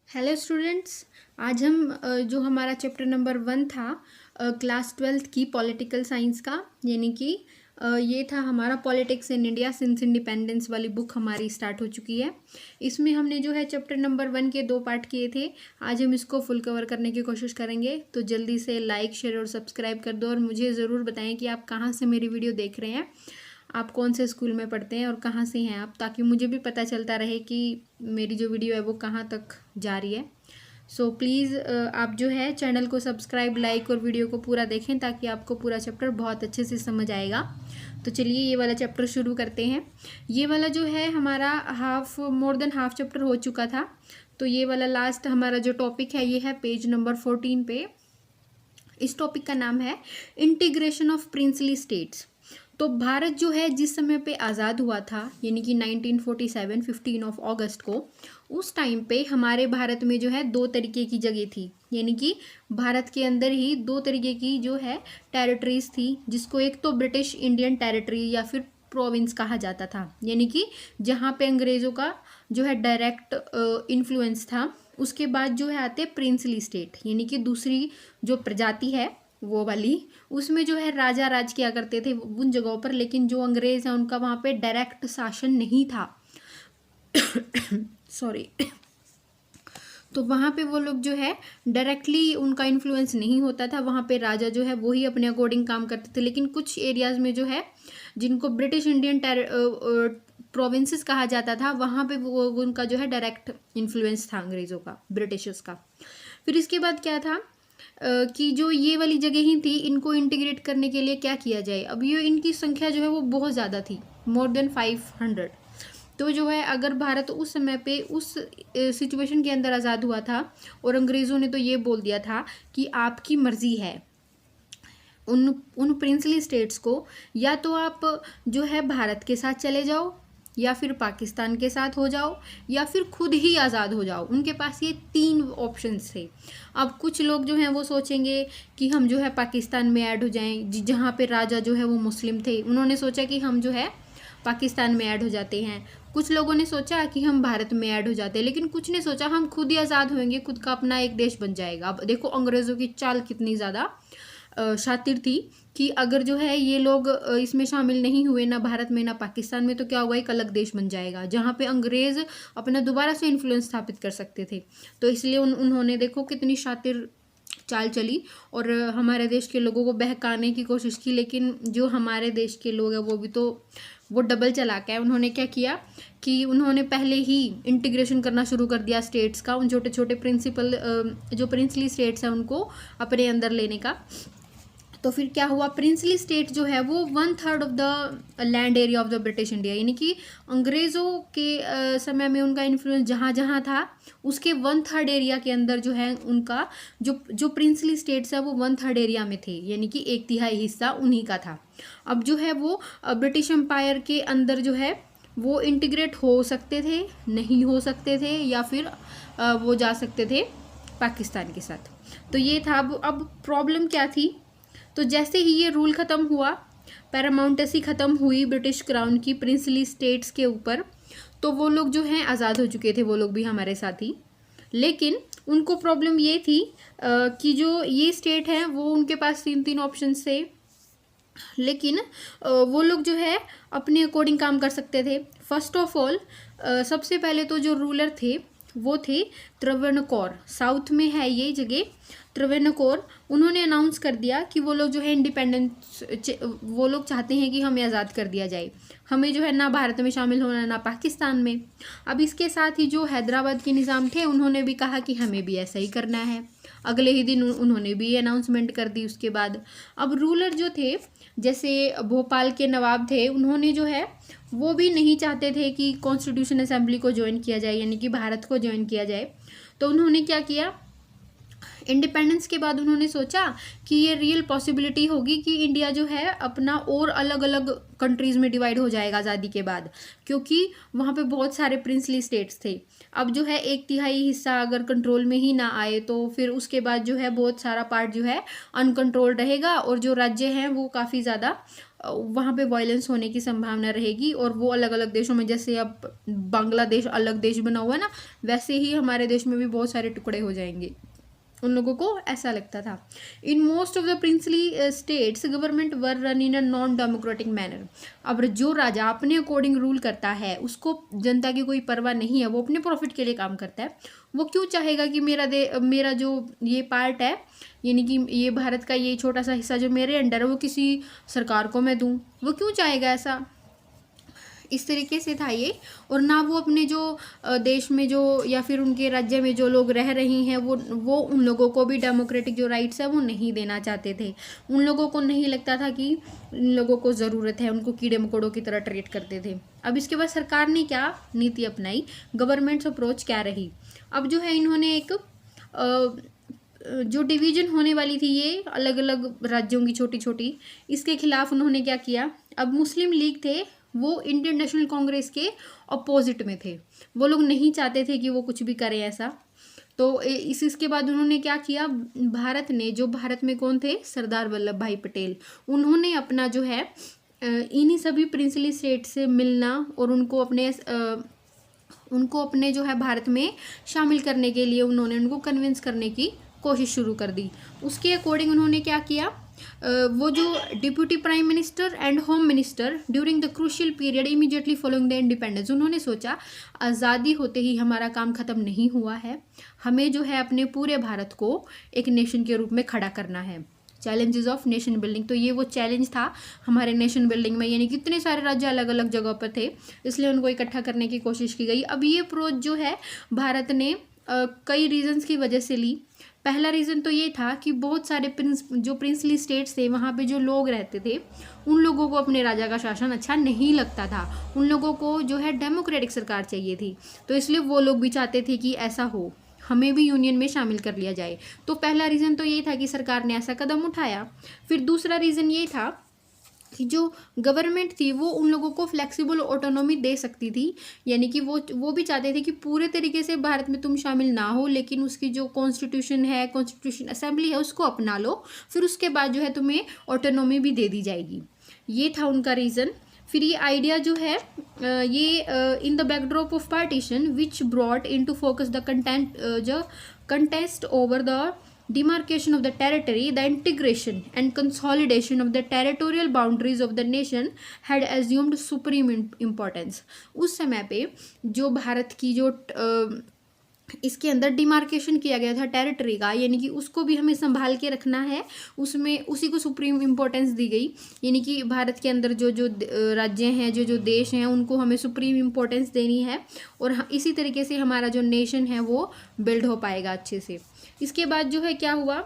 Hello students. आज हम जो हमारा चैप्टर नंबर 1 था क्लास 12th की पॉलिटिकल साइंस का, यानी कि ये था हमारा politics in India since independence वाली बुक हमारी स्टार्ट हो चुकी है। इसमें हमने जो है चैप्टर नंबर 1 के 2 पार्ट किए थे। आज हम इसको फुल कवर करने की कोशिश करेंगे, तो जल्दी से लाइक शेयर और सब्सक्राइब कर दो और मुझे ज़रूर बताएं कि आप कहाँ से मेरी वीडियो देख रहे हैं, आप कौन से स्कूल में पढ़ते हैं और कहाँ से हैं आप, ताकि मुझे भी पता चलता रहे कि मेरी जो वीडियो है वो कहाँ तक जा रही है। सो प्लीज़ आप जो है चैनल को सब्सक्राइब, लाइक और वीडियो को पूरा देखें ताकि आपको पूरा चैप्टर बहुत अच्छे से समझ आएगा। तो चलिए ये वाला चैप्टर शुरू करते हैं। ये वाला जो है हमारा मोर देन हाफ चैप्टर हो चुका था, तो ये वाला लास्ट हमारा जो टॉपिक है ये है पेज नंबर 14 पे। इस टॉपिक का नाम है इंटीग्रेशन ऑफ प्रिंसली स्टेट्स। तो भारत जो है जिस समय पे आज़ाद हुआ था, यानी कि 1947 15 ऑफ अगस्त को, उस टाइम पे हमारे भारत में जो है 2 तरीके की जगह थी, यानी कि भारत के अंदर ही 2 तरीके की जो है टेरिटरीज थी, जिसको एक तो ब्रिटिश इंडियन टेरिटरी या फिर प्रोविंस कहा जाता था, यानी कि जहाँ पे अंग्रेज़ों का जो है डायरेक्ट इन्फ्लुएंस था। उसके बाद जो है आते प्रिंसली स्टेट, यानी कि दूसरी जो प्रजाति है वो वाली, उसमें जो है राजा राज किया करते थे उन जगहों पर, लेकिन जो अंग्रेज हैं उनका वहाँ पे डायरेक्ट शासन नहीं था। सॉरी। तो वहाँ पे वो लोग जो है डायरेक्टली उनका इन्फ्लुएंस नहीं होता था, वहाँ पे राजा जो है वो ही अपने अकॉर्डिंग काम करते थे। लेकिन कुछ एरियाज़ में जो है जिनको ब्रिटिश इंडियन प्रोविंसेस कहा जाता था, वहाँ पे वो उनका जो है डायरेक्ट इन्फ्लुएंस था अंग्रेज़ों का, ब्रिटिशर्स का। फिर इसके बाद क्या था कि जो ये वाली जगह ही थी, इनको इंटीग्रेट करने के लिए क्या किया जाए। अब ये इनकी संख्या जो है वो बहुत ज़्यादा थी, मोर देन 500। तो जो है अगर भारत उस समय पे उस सिचुएशन के अंदर आज़ाद हुआ था और अंग्रेज़ों ने तो ये बोल दिया था कि आपकी मर्ज़ी है, उन प्रिंसली स्टेट्स को या तो आप जो है भारत के साथ चले जाओ, या फिर पाकिस्तान के साथ हो जाओ, या फिर खुद ही आज़ाद हो जाओ। उनके पास ये 3 ऑप्शंस थे। अब कुछ लोग जो हैं वो सोचेंगे कि हम जो है पाकिस्तान में ऐड हो जाएं, जहाँ पे राजा जो है वो मुस्लिम थे, उन्होंने सोचा कि हम जो है पाकिस्तान में ऐड हो जाते हैं। कुछ लोगों ने सोचा कि हम भारत में ऐड हो जाते हैं, लेकिन कुछ ने सोचा हम खुद ही आज़ाद होंगे, खुद का अपना एक देश बन जाएगा। अब देखो अंग्रेज़ों की चाल कितनी ज़्यादा शातिर थी कि अगर जो है ये लोग इसमें शामिल नहीं हुए, ना भारत में ना पाकिस्तान में, तो क्या हुआ, एक अलग देश बन जाएगा जहाँ पे अंग्रेज़ अपना दोबारा से इन्फ्लुएंस स्थापित कर सकते थे। तो इसलिए उन्होंने देखो कितनी शातिर चाल चली और हमारे देश के लोगों को बहकाने की कोशिश की। लेकिन जो हमारे देश के लोग हैं वो भी तो वो डबल चालाक है। उन्होंने क्या किया कि उन्होंने पहले ही इंटीग्रेशन करना शुरू कर दिया स्टेट्स का, उन छोटे छोटे जो प्रिंसली स्टेट्स हैं उनको अपने अंदर लेने का। तो फिर क्या हुआ, प्रिंसली स्टेट जो है वो 1/3 of the land area of the British India, यानी कि अंग्रेज़ों के समय में उनका इन्फ्लुएंस जहाँ जहाँ था उसके 1/3 एरिया के अंदर जो है उनका जो प्रिंसली स्टेट्स है वो 1/3 एरिया में थे, यानी कि 1/3 हिस्सा उन्हीं का था। अब जो है वो ब्रिटिश एम्पायर के अंदर जो है वो इंटीग्रेट हो सकते थे, नहीं हो सकते थे, या फिर वो जा सकते थे पाकिस्तान के साथ। तो ये था। अब प्रॉब्लम क्या थी, तो जैसे ही ये रूल ख़त्म हुआ, पैरामाउंटेसी ख़त्म हुई ब्रिटिश क्राउन की प्रिंसली स्टेट्स के ऊपर, तो वो लोग जो हैं आज़ाद हो चुके थे, वो लोग भी हमारे साथ ही। लेकिन उनको प्रॉब्लम ये थी कि जो ये स्टेट हैं वो उनके पास 3 ऑप्शन थे, लेकिन वो लोग जो है अपने अकॉर्डिंग काम कर सकते थे। फर्स्ट ऑफ ऑल सबसे पहले तो जो रूलर थे वो थे त्रावणकोर, साउथ में है ये जगह त्रावणकोर। उन्होंने अनाउंस कर दिया कि वो लोग जो है इंडिपेंडेंस, वो लोग चाहते हैं कि हमें आज़ाद कर दिया जाए, हमें जो है ना भारत में शामिल होना ना पाकिस्तान में। अब इसके साथ ही जो हैदराबाद के निज़ाम थे उन्होंने भी कहा कि हमें भी ऐसा ही करना है। अगले ही दिन उन्होंने भी अनाउंसमेंट कर दी। उसके बाद अब रूलर जो थे, जैसे भोपाल के नवाब थे, उन्होंने जो है वो भी नहीं चाहते थे कि कॉन्स्टिट्यूशन असेंबली को ज्वाइन किया जाए, यानी कि भारत को ज्वाइन किया जाए। तो उन्होंने क्या किया, इंडिपेंडेंस के बाद उन्होंने सोचा कि ये रियल पॉसिबिलिटी होगी कि इंडिया जो है अपना और अलग अलग कंट्रीज़ में डिवाइड हो जाएगा आज़ादी के बाद, क्योंकि वहाँ पे बहुत सारे प्रिंसली स्टेट्स थे। अब जो है 1/3 हिस्सा अगर कंट्रोल में ही ना आए तो फिर उसके बाद जो है बहुत सारा पार्ट जो है अनकंट्रोल्ड रहेगा, और जो राज्य हैं वो काफ़ी ज़्यादा वहाँ पे वायलेंस होने की संभावना रहेगी, और वो अलग अलग देशों में, जैसे अब बांग्लादेश अलग देश बना हुआ है ना, वैसे ही हमारे देश में भी बहुत सारे टुकड़े हो जाएंगे। उन लोगों को ऐसा लगता था। In most of the princely states government were run in a non democratic manner. अब जो राजा अपने अकॉर्डिंग रूल करता है उसको जनता की कोई परवाह नहीं है, वो अपने प्रॉफिट के लिए काम करता है। वो क्यों चाहेगा कि मेरा जो ये पार्ट है, यानी कि ये भारत का ये छोटा सा हिस्सा जो मेरे अंडर है, वो किसी सरकार को मैं दूँ? वो क्यों चाहेगा ऐसा? इस तरीके से था ये। और ना वो अपने जो देश में जो या फिर उनके राज्य में जो लोग रह रही हैं वो उन लोगों को भी डेमोक्रेटिक जो राइट्स है वो नहीं देना चाहते थे। उन लोगों को नहीं लगता था कि इन लोगों को ज़रूरत है, उनको कीड़े मकोड़ों की तरह ट्रीट करते थे। अब इसके बाद सरकार ने क्या नीति अपनाई, गवर्नमेंट्स अप्रोच क्या रही? अब जो है इन्होंने एक जो डिवीजन होने वाली थी ये अलग अलग राज्यों की छोटी छोटी, इसके खिलाफ उन्होंने क्या किया? अब मुस्लिम लीग थे वो इंडियन नेशनल कांग्रेस के अपोजिट में थे, वो लोग नहीं चाहते थे कि वो कुछ भी करें ऐसा। तो इसके बाद उन्होंने क्या किया? भारत में कौन थे? सरदार वल्लभ भाई पटेल। उन्होंने अपना जो है इन्हीं सभी प्रिंसली स्टेट से मिलना और उनको अपने जो है भारत में शामिल करने के लिए उन्होंने उनको कन्विंस करने की कोशिश शुरू कर दी। उसके अकॉर्डिंग उन्होंने क्या किया? वो जो deputy prime minister and home minister during the crucial period immediately following the independence, उन्होंने सोचा आज़ादी होते ही हमारा काम ख़त्म नहीं हुआ है, हमें जो है अपने पूरे भारत को एक नेशन के रूप में खड़ा करना है। चैलेंजेस ऑफ नेशन बिल्डिंग, तो ये वो चैलेंज था हमारे नेशन बिल्डिंग में, यानी कितने सारे राज्य अलग अलग जगह पर थे, इसलिए उनको इकट्ठा करने की कोशिश की गई। अब ये अप्रोच जो है भारत ने कई रीजन्स की वजह से ली। पहला रीज़न तो ये था कि बहुत सारे प्रिंसली स्टेट्स थे, वहाँ पे जो लोग रहते थे उन लोगों को अपने राजा का शासन अच्छा नहीं लगता था, उन लोगों को जो है डेमोक्रेटिक सरकार चाहिए थी, तो इसलिए वो लोग भी चाहते थे कि ऐसा हो, हमें भी यूनियन में शामिल कर लिया जाए। तो पहला रीज़न तो ये था कि सरकार ने ऐसा कदम उठाया। फिर दूसरा रीज़न ये था कि जो गवर्नमेंट थी वो उन लोगों को फ्लेक्सिबल ऑटोनॉमी दे सकती थी, यानी कि वो भी चाहते थे कि पूरे तरीके से भारत में तुम शामिल ना हो, लेकिन उसकी जो कॉन्स्टिट्यूशन है, कॉन्स्टिट्यूशन असेंबली है, उसको अपना लो, फिर उसके बाद जो है तुम्हें ऑटोनॉमी भी दे दी जाएगी। ये था उनका रीज़न। फिर ये आइडिया जो है ये in the backdrop of partition which brought into focus the contest over the demarcation of the territory, the integration and consolidation of the territorial boundaries of the nation had assumed supreme importance। उस समय पे जो भारत की जो इसके अंदर demarcation किया गया था टेरिटरी का, यानी कि उसको भी हमें संभाल के रखना है, उसमें उसी को सुप्रीम इम्पोर्टेंस दी गई, यानी कि भारत के अंदर जो जो राज्य हैं, जो जो देश हैं, उनको हमें सुप्रीम इम्पोर्टेंस देनी है, और इसी तरीके से हमारा जो नेशन है वो बिल्ड हो पाएगा अच्छे से। इसके बाद जो है क्या हुआ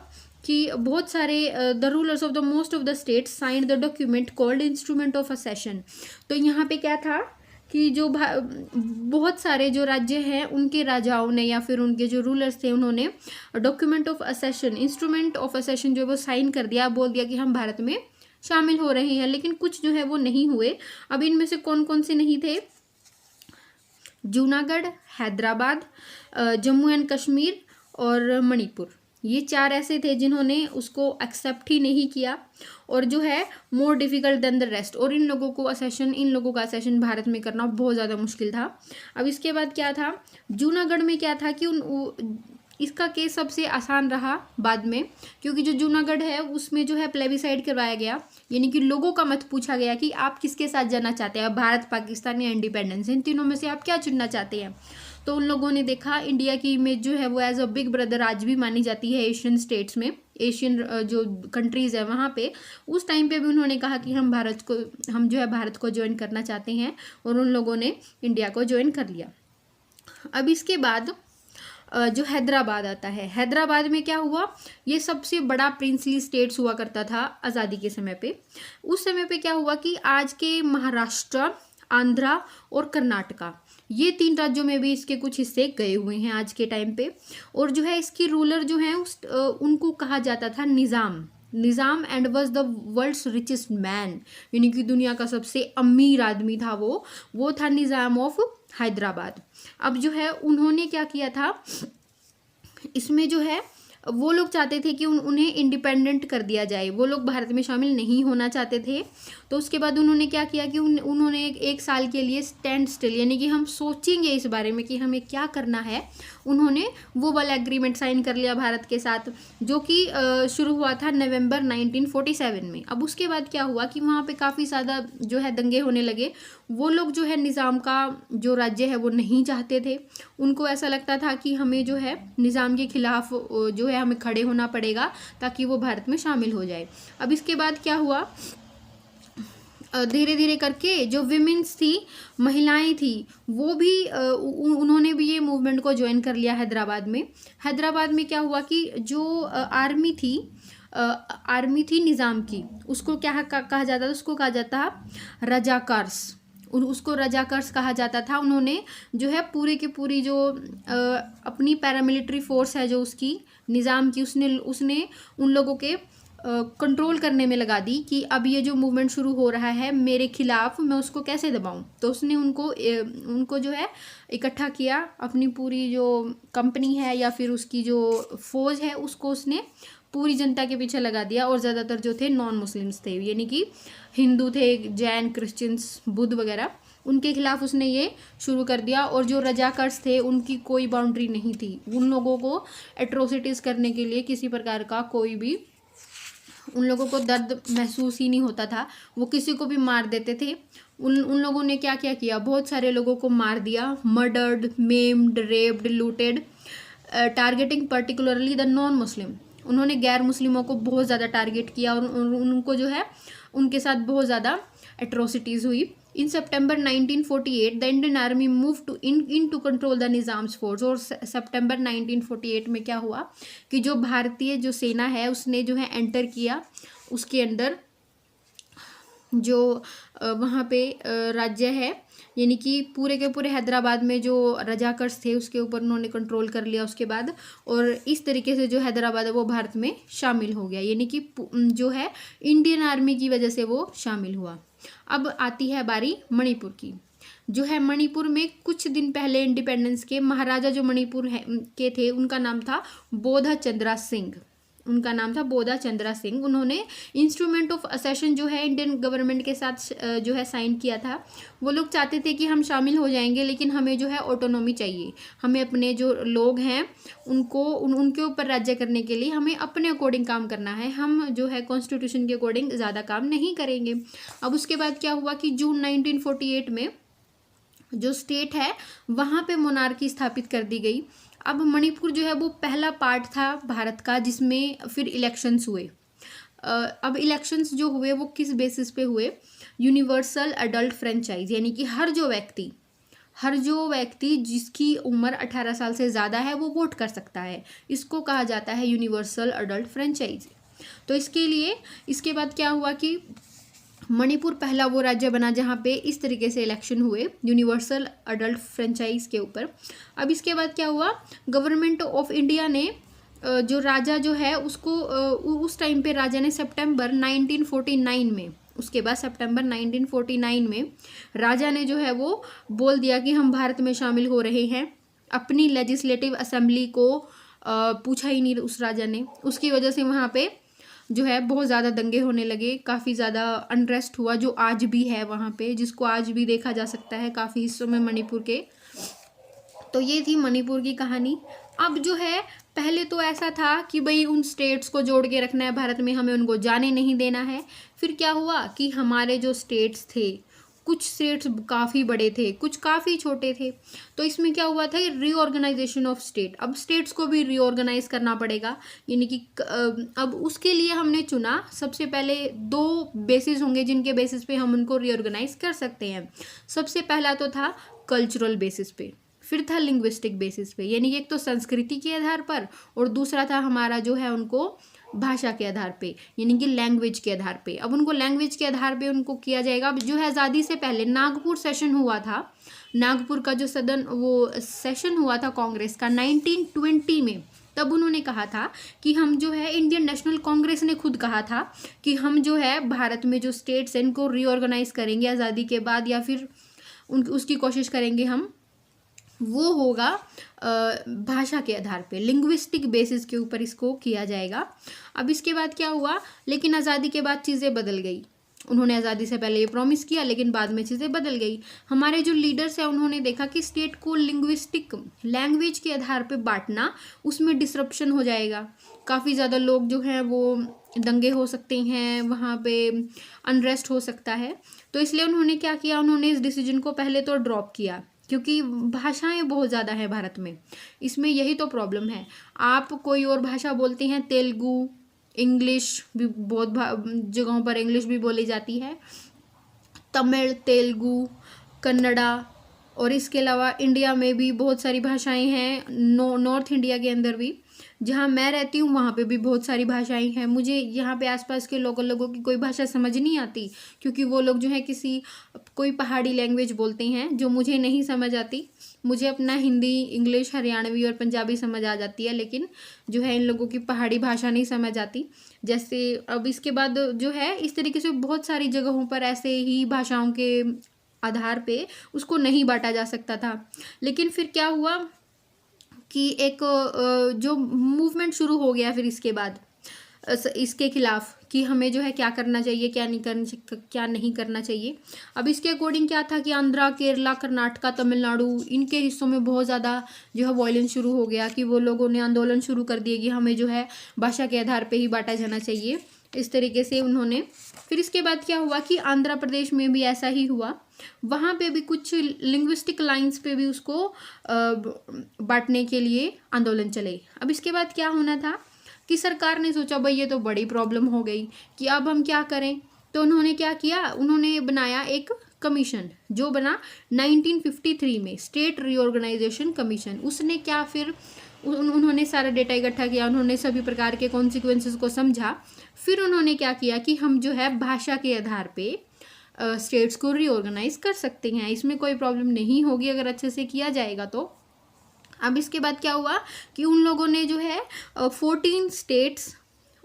कि बहुत सारे the rulers of the most of the states signed the document called instrument of accession. तो यहाँ पे क्या था कि जो बहुत सारे जो राज्य हैं उनके राजाओं ने या फिर उनके जो रूलर्स थे उन्होंने डॉक्यूमेंट ऑफ असेशन, इंस्ट्रूमेंट ऑफ असेशन जो वो साइन कर दिया, बोल दिया कि हम भारत में शामिल हो रहे हैं, लेकिन कुछ जो है वो नहीं हुए। अब इनमें से कौन कौन से नहीं थे? जूनागढ़, हैदराबाद, जम्मू एंड कश्मीर और मणिपुर, ये 4 ऐसे थे जिन्होंने उसको एक्सेप्ट ही नहीं किया, और जो है more difficult than the rest, और इन लोगों का असेशन भारत में करना बहुत ज़्यादा मुश्किल था। अब इसके बाद क्या था? जूनागढ़ में क्या था कि इसका केस सबसे आसान रहा बाद में, क्योंकि जो जूनागढ़ है उसमें जो है प्लेबिसाइड करवाया गया, यानी कि लोगों का मत पूछा गया कि आप किसके साथ जाना चाहते हैं, भारत, पाकिस्तान या इंडिपेंडेंस, इन तीनों में से आप क्या चुनना चाहते हैं। तो उन लोगों ने देखा इंडिया की इमेज जो है वो एज अ बिग ब्रदर आज भी मानी जाती है एशियन स्टेट्स में, एशियन जो कंट्रीज़ है वहाँ पे। उस टाइम पे भी उन्होंने कहा कि हम जो है भारत को ज्वाइन करना चाहते हैं, और उन लोगों ने इंडिया को ज्वाइन कर लिया। अब इसके बाद जो हैदराबाद आता है, हैदराबाद में क्या हुआ? ये सबसे बड़ा प्रिंसली स्टेट्स हुआ करता था आज़ादी के समय पे। उस समय पे क्या हुआ कि आज के महाराष्ट्र, आंध्रा और कर्नाटका, ये 3 राज्यों में भी इसके कुछ हिस्से गए हुए हैं आज के टाइम पे। और जो है इसकी रूलर जो है उनको कहा जाता था Nizam and was the world's richest man, यानी कि दुनिया का सबसे अमीर आदमी था वो था निज़ाम ऑफ हैदराबाद। अब जो है उन्होंने क्या किया था, इसमें जो है वो लोग चाहते थे कि उन्हें इंडिपेंडेंट कर दिया जाए, वो लोग भारत में शामिल नहीं होना चाहते थे। तो उसके बाद उन्होंने क्या किया कि उन्होंने एक साल के लिए स्टैंड स्टिल, यानी कि हम सोचेंगे इस बारे में कि हमें क्या करना है, उन्होंने वो वाला एग्रीमेंट साइन कर लिया भारत के साथ, जो कि शुरू हुआ था नवंबर 1947 में। अब उसके बाद क्या हुआ कि वहाँ पे काफ़ी ज़्यादा जो है दंगे होने लगे। वो लोग जो है निज़ाम का जो राज्य है वो नहीं चाहते थे, उनको ऐसा लगता था कि हमें जो है निज़ाम के खिलाफ जो है हमें खड़े होना पड़ेगा ताकि वो भारत में शामिल हो जाए। अब इसके बाद क्या हुआ, धीरे धीरे करके जो विमेंस थी, महिलाएं थी, वो भी उन्होंने भी ये मूवमेंट को ज्वाइन कर लिया हैदराबाद में। हैदराबाद में क्या हुआ कि जो आर्मी थी निज़ाम की, उसको क्या कहा जाता था, उसको कहा जाता रजाकार्स, उसको रजाकार्स कहा जाता था। उन्होंने जो है पूरी की पूरी जो अपनी पैरामिलिट्री फोर्स है जो उसकी निज़ाम की, उसने उन लोगों के कंट्रोल करने में लगा दी कि अब ये जो मूवमेंट शुरू हो रहा है मेरे खिलाफ, मैं उसको कैसे दबाऊं। तो उसने उनको जो है इकट्ठा किया, अपनी पूरी जो कंपनी है या फिर उसकी जो फौज है उसको उसने पूरी जनता के पीछे लगा दिया। और ज़्यादातर जो थे नॉन मुस्लिम्स थे, यानी कि हिंदू थे, जैन, क्रिश्चियंस, बुद्ध वगैरह, उनके खिलाफ उसने ये शुरू कर दिया। और जो रजाकर्स थे उनकी कोई बाउंड्री नहीं थी, उन लोगों को एट्रोसिटीज़ करने के लिए किसी प्रकार का कोई भी उन लोगों को दर्द महसूस ही नहीं होता था, वो किसी को भी मार देते थे। उन लोगों ने क्या क्या किया, बहुत सारे लोगों को मार दिया, murdered, maimed, raped, looted, targeting particularly the non Muslim. उन्होंने गैर मुस्लिमों को बहुत ज़्यादा टारगेट किया और उनको जो है उनके साथ बहुत ज़्यादा एट्रोसिटीज़ हुई। In September 1948 the Indian army move to control the Nizam's force. और सितंबर 1948 में क्या हुआ कि जो भारतीय जो सेना है उसने जो है एंटर किया उसके अंदर, जो वहाँ पे राज्य है, यानी कि पूरे के पूरे हैदराबाद में जो रजाकर्स थे उसके ऊपर उन्होंने कंट्रोल कर लिया उसके बाद। और इस तरीके से जो हैदराबाद है वो भारत में शामिल हो गया, यानी कि जो है इंडियन आर्मी की वजह से वो शामिल हुआ। अब आती है बारी मणिपुर की। जो है मणिपुर में कुछ दिन पहले इंडिपेंडेंस के महाराजा जो मणिपुर के थे उनका नाम था बोधा चंद्रा सिंह। उन्होंने इंस्ट्रूमेंट ऑफ असेशन जो है इंडियन गवर्नमेंट के साथ जो है साइन किया था। वो लोग चाहते थे कि हम शामिल हो जाएंगे लेकिन हमें जो है ऑटोनॉमी चाहिए, हमें अपने जो लोग हैं उनको उनके ऊपर राज्य करने के लिए हमें अपने अकॉर्डिंग काम करना है, हम जो है कॉन्स्टिट्यूशन के अकॉर्डिंग ज़्यादा काम नहीं करेंगे। अब उसके बाद क्या हुआ कि जून 1948 में जो स्टेट है वहाँ पे मोनार्की स्थापित कर दी गई। अब मणिपुर जो है वो पहला पार्ट था भारत का जिसमें फिर इलेक्शंस हुए। अब इलेक्शंस जो हुए वो किस बेसिस पे हुए, यूनिवर्सल अडल्ट फ्रेंचाइज, यानी कि हर जो व्यक्ति जिसकी उम्र 18 साल से ज़्यादा है वो वोट कर सकता है, इसको कहा जाता है यूनिवर्सल अडल्ट फ्रेंचाइज। तो इसके बाद क्या हुआ कि मणिपुर पहला वो राज्य बना जहाँ पे इस तरीके से इलेक्शन हुए यूनिवर्सल अडल्ट फ्रेंचाइज के ऊपर। अब इसके बाद क्या हुआ, गवर्नमेंट ऑफ इंडिया ने जो राजा जो है उसको उस टाइम पे राजा ने सितंबर 1949 में, उसके बाद सितंबर 1949 में राजा ने जो है वो बोल दिया कि हम भारत में शामिल हो रहे हैं। अपनी लेजिस्लेटिव असेंबली को पूछा ही नहीं उस राजा ने। उसकी वजह से वहाँ पे जो है बहुत ज़्यादा दंगे होने लगे, काफ़ी ज़्यादा अनरेस्ट हुआ जो आज भी है वहाँ पे, जिसको आज भी देखा जा सकता है काफ़ी हिस्सों में मणिपुर के। तो ये थी मणिपुर की कहानी। अब जो है पहले तो ऐसा था कि भाई उन स्टेट्स को जोड़ के रखना है भारत में, हमें उनको जाने नहीं देना है। फिर क्या हुआ कि हमारे जो स्टेट्स थे, कुछ स्टेट्स काफ़ी बड़े थे, कुछ काफ़ी छोटे थे। तो इसमें क्या हुआ था, रीऑर्गेनाइजेशन ऑफ स्टेट। अब स्टेट्स को भी रीऑर्गेनाइज करना पड़ेगा, यानी कि अब उसके लिए हमने चुना सबसे पहले 2 बेसिस होंगे जिनके बेसिस पे हम उनको रीऑर्गेनाइज कर सकते हैं। सबसे पहला तो था कल्चरल बेसिस पे, फिर था लिंग्विस्टिक बेसिस पे, यानी कि एक तो संस्कृति के आधार पर और दूसरा था हमारा जो है उनको भाषा के आधार पे, यानी कि लैंग्वेज के आधार पे। अब उनको लैंग्वेज के आधार पे उनको किया जाएगा। अब जो है आज़ादी से पहले नागपुर सेशन हुआ था, नागपुर का जो सदन वो सेशन हुआ था कांग्रेस का 1920 में, तब उन्होंने कहा था कि हम जो है, इंडियन नेशनल कांग्रेस ने खुद कहा था कि हम जो है भारत में जो स्टेट्स हैं इनको रीऑर्गेनाइज करेंगे आज़ादी के बाद, या फिर उसकी कोशिश करेंगे हम, वो होगा भाषा के आधार पे, लिंग्विस्टिक बेसिस के ऊपर इसको किया जाएगा। अब इसके बाद क्या हुआ, लेकिन आज़ादी के बाद चीज़ें बदल गई। उन्होंने आज़ादी से पहले ये प्रॉमिस किया, लेकिन बाद में चीज़ें बदल गई। हमारे जो लीडर्स हैं उन्होंने देखा कि स्टेट को लिंग्विस्टिक लैंग्वेज के आधार पे बांटना, उसमें डिसरप्शन हो जाएगा, काफ़ी ज़्यादा लोग जो हैं वो दंगे हो सकते हैं, वहाँ पे अनरेस्ट हो सकता है। तो इसलिए उन्होंने क्या किया, उन्होंने इस डिसीजन को पहले तो ड्रॉप किया, क्योंकि भाषाएं बहुत ज़्यादा हैं भारत में। इसमें यही तो प्रॉब्लम है। आप कोई और भाषा बोलते हैं, तेलुगु, इंग्लिश भी बहुत जगहों पर इंग्लिश भी बोली जाती है, तमिल, तेलुगु, कन्नड़ा, और इसके अलावा इंडिया में भी बहुत सारी भाषाएं हैं। नॉर्थ इंडिया के अंदर भी, जहाँ मैं रहती हूँ वहाँ पे भी बहुत सारी भाषाएं हैं। मुझे यहाँ पे आसपास के लोगों की कोई भाषा समझ नहीं आती, क्योंकि वो लोग जो है कोई पहाड़ी लैंग्वेज बोलते हैं जो मुझे नहीं समझ आती। मुझे अपना हिंदी, इंग्लिश, हरियाणवी और पंजाबी समझ आ जाती है, लेकिन जो है इन लोगों की पहाड़ी भाषा नहीं समझ आती। जैसे अब इसके बाद जो है इस तरीके से बहुत सारी जगहों पर ऐसे ही भाषाओं के आधार पे उसको नहीं बांटा जा सकता था। लेकिन फिर क्या हुआ कि एक जो मूवमेंट शुरू हो गया फिर इसके बाद इसके खिलाफ, कि हमें जो है क्या करना चाहिए, क्या नहीं करना चाहिए। अब इसके अकॉर्डिंग क्या था कि आंध्रा, केरला, कर्नाटका, तमिलनाडु, इनके हिस्सों में बहुत ज़्यादा जो है वायलेंस शुरू हो गया, कि वो लोगों ने आंदोलन शुरू कर दिए कि हमें जो है भाषा के आधार पे ही बांटा जाना चाहिए। इस तरीके से उन्होंने, फिर इसके बाद क्या हुआ कि आंध्र प्रदेश में भी ऐसा ही हुआ, वहाँ पे भी कुछ लिंग्विस्टिक लाइंस पे भी उसको बांटने के लिए आंदोलन चले। अब इसके बाद क्या होना था कि सरकार ने सोचा भाई ये तो बड़ी प्रॉब्लम हो गई कि अब हम क्या करें। तो उन्होंने क्या किया, उन्होंने बनाया एक कमीशन, जो बना 1953 में, स्टेट रीऑर्गेनाइजेशन कमीशन। उसने क्या, फिर उन्होंने सारा डेटा इकट्ठा किया, उन्होंने सभी प्रकार के कॉन्सिक्वेंसेस को समझा। फिर उन्होंने क्या किया कि हम जो है भाषा के आधार पे स्टेट्स को रीऑर्गेनाइज कर सकते हैं, इसमें कोई प्रॉब्लम नहीं होगी अगर अच्छे से किया जाएगा तो। अब इसके बाद क्या हुआ कि उन लोगों ने जो है 14 स्टेट्स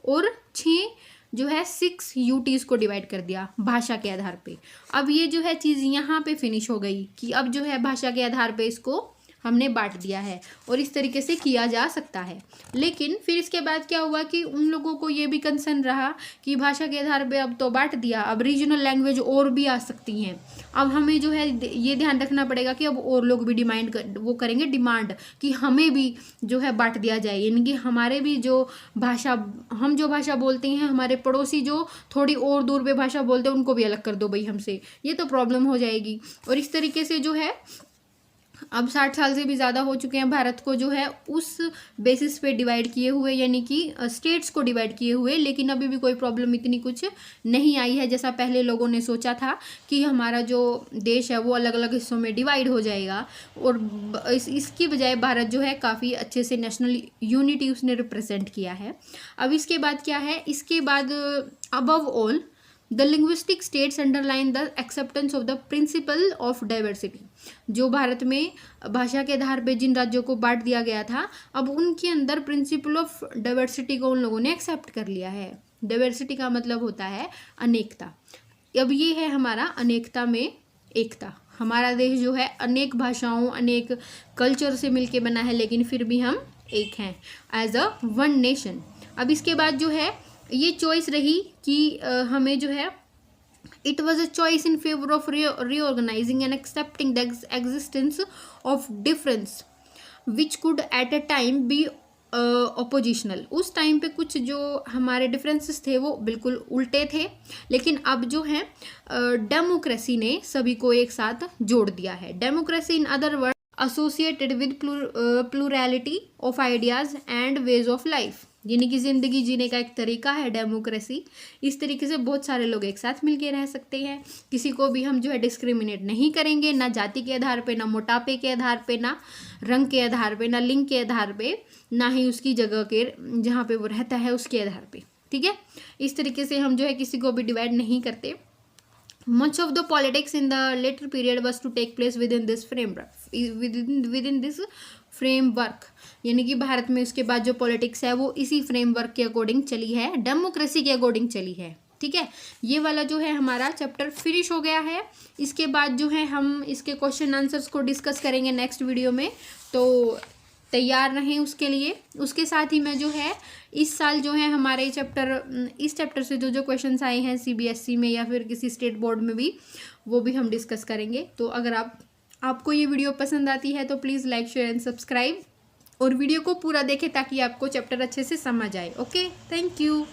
और 6 यूटीज़ को डिवाइड कर दिया भाषा के आधार पे। अब ये जो है चीज़ यहाँ पे फिनिश हो गई कि अब जो है भाषा के आधार पे इसको हमने बांट दिया है और इस तरीके से किया जा सकता है। लेकिन फिर इसके बाद क्या हुआ कि उन लोगों को ये भी कंसर्न रहा कि भाषा के आधार पे अब तो बांट दिया, अब रीजनल लैंग्वेज और भी आ सकती हैं। अब हमें जो है ये ध्यान रखना पड़ेगा कि अब और लोग भी करेंगे डिमांड कि हमें भी जो है बांट दिया जाए, यानी कि हमारे भी हम जो भाषा बोलते हैं, हमारे पड़ोसी जो थोड़ी और दूर पे भाषा बोलते हैं उनको भी अलग कर दो भाई हमसे, ये तो प्रॉब्लम हो जाएगी। और इस तरीके से जो है अब 60 साल से भी ज़्यादा हो चुके हैं भारत को जो है उस बेसिस पे डिवाइड किए हुए, यानी कि स्टेट्स को डिवाइड किए हुए, लेकिन अभी भी कोई प्रॉब्लम इतनी कुछ नहीं आई है जैसा पहले लोगों ने सोचा था कि हमारा जो देश है वो अलग अलग हिस्सों में डिवाइड हो जाएगा। और इसकी बजाय भारत जो है काफ़ी अच्छे से नेशनल यूनिटी उसने रिप्रेजेंट किया है। अब इसके बाद क्या है, इसके बाद above all the linguistic states underline the acceptance of the principle of diversity. जो भारत में भाषा के आधार पर जिन राज्यों को बांट दिया गया था, अब उनके अंदर प्रिंसिपल ऑफ डाइवर्सिटी को उन लोगों ने एक्सेप्ट कर लिया है। डाइवर्सिटी का मतलब होता है अनेकता। अब ये है हमारा अनेकता में एकता। हमारा देश जो है अनेक भाषाओं, अनेक कल्चर से मिलके बना है, लेकिन फिर भी हम एक हैं एज अ वन नेशन। अब इसके बाद जो है ये चॉइस रही कि हमें जो है it was a choice in favour of reorganising and accepting the existence of difference which could at a time be oppositional. उस टाइम पे कुछ जो हमारे डिफरेंसेस थे वो बिल्कुल उल्टे थे, लेकिन अब जो है डेमोक्रेसी ने सभी को एक साथ जोड़ दिया है। Democracy in other word associated with plurality of ideas and ways of life। यानी कि ज़िंदगी जीने का एक तरीका है डेमोक्रेसी। इस तरीके से बहुत सारे लोग एक साथ मिलके रह सकते हैं। किसी को भी हम जो है डिस्क्रिमिनेट नहीं करेंगे, ना जाति के आधार पे, ना मोटापे के आधार पे, ना रंग के आधार पे, ना लिंग के आधार पे, ना ही उसकी जगह के जहाँ पे वो रहता है उसके आधार पे। ठीक है, इस तरीके से हम जो है किसी को भी डिवाइड नहीं करते। Much of the politics in the later period was to take place within this framework, यानी कि भारत में उसके बाद जो पॉलिटिक्स है वो इसी फ्रेमवर्क के अकॉर्डिंग चली है, डेमोक्रेसी के अकॉर्डिंग चली है। ठीक है, ये वाला जो है हमारा चैप्टर फिनिश हो गया है। इसके बाद जो है हम इसके क्वेश्चन आंसर्स को डिस्कस करेंगे नेक्स्ट वीडियो में, तो तैयार रहें उसके लिए। उसके साथ ही मैं जो है इस साल जो है हमारे इस चैप्टर से जो क्वेश्चंस आए हैं CBSE में या फिर किसी स्टेट बोर्ड में भी, वो भी हम डिस्कस करेंगे। तो अगर आपको ये वीडियो पसंद आती है तो please like, share and subscribe, और वीडियो को पूरा देखें ताकि आपको चैप्टर अच्छे से समझ आए। Okay, thank you.